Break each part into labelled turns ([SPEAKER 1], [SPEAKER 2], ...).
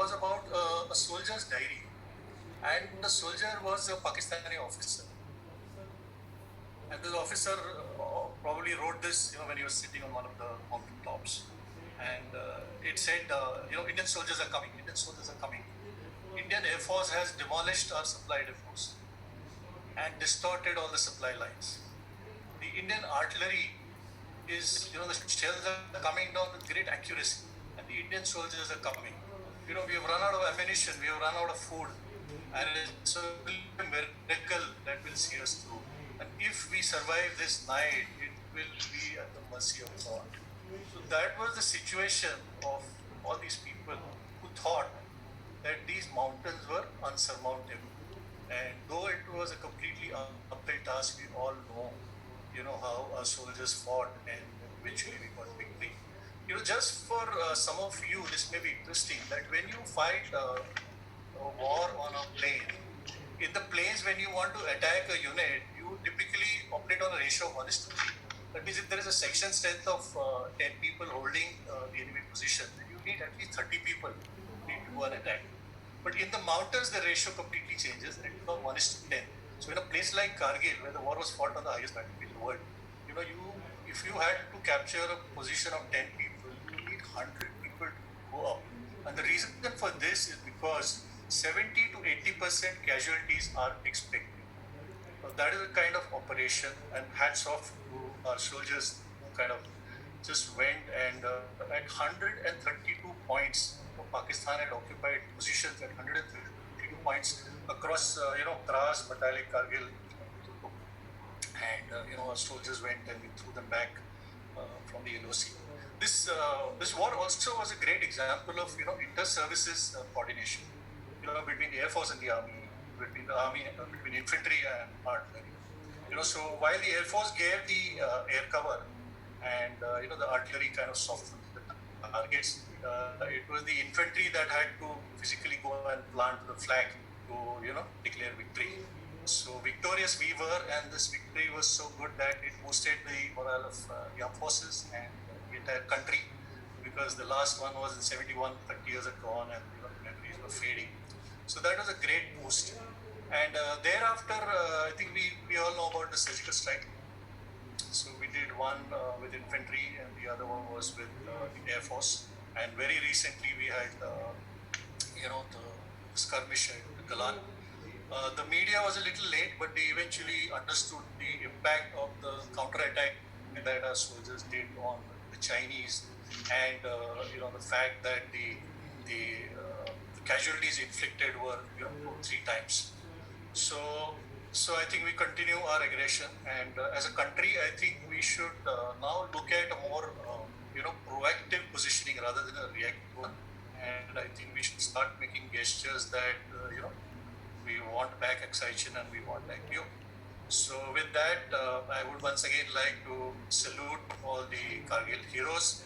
[SPEAKER 1] was about a soldier's diary, and the soldier was a Pakistani officer. And this officer probably wrote this, when he was sitting on one of the mountain tops. And it said, Indian soldiers are coming. Indian soldiers are coming. Indian Air Force has demolished our supply depots and distorted all the supply lines. The Indian artillery is, the shells are coming down with great accuracy, and the Indian soldiers are coming. We have run out of ammunition, we have run out of food, and it's a miracle that will see us through. And if we survive this night, it will be at the mercy of God. So that was the situation of all these people who thought that these mountains were unsurmountable. And though it was a completely uphill task, we all know how our soldiers fought, and eventually we got victory. Just for some of you, this may be interesting that when you fight a war on a plane, in the planes, when you want to attack a unit, you typically operate on a ratio of 1:3. That means if there is a section strength of 10 people holding the enemy position, then you need at least 30 people to do an attack. But in the mountains, the ratio completely changes, and it becomes 1:10. So in a place like Kargil, where the war was fought on the highest battlefield in the world, if you had to capture a position of 10 people, you need 100 people to go up. And the reason for this is because 70 to 80% casualties are expected. So that is a kind of operation, and hats off to our soldiers who kind of just went and at 132 points, Pakistan had occupied positions at 132 points across, Tras, Batalik, Kargil, and our soldiers went and we threw them back from the LOC. This war also was a great example of inter-services coordination, between the Air Force and the Army, between the Army, between infantry and artillery. So while the Air Force gave the air cover and the artillery kind of softened the targets, it was the infantry that had to physically go and plant the flag to declare victory. So victorious we were, and this victory was so good that it boosted the morale of the armed forces and the entire country, because the last one was in 71, 30 years had gone, and memories were fading. So that was a great boost. And thereafter, I think we all know about the surgical strike. So we did one with infantry, and the other one was with the Air Force. And very recently we had the skirmish at Galan. The media was a little late, but they eventually understood the impact of the counterattack that our soldiers did on the Chinese, and the fact that the casualties inflicted were 2-3 times. So I think we continue our aggression, and as a country, I think we should now look at a more proactive positioning rather than a reactive one. And I think we should start making gestures that we want back excitation and we want back you. So with that, I would once again like to salute all the Kargil heroes.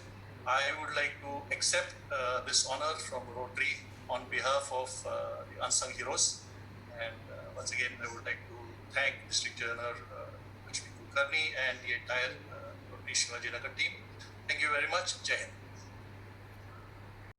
[SPEAKER 1] I would like to accept this honor from Rotary on behalf of the unsung heroes. And once again, I would like to thank District Governor Lakshmi Kulkarni and the entire Rotary Shivaji Nagar team. Thank you very much. Jai Hind.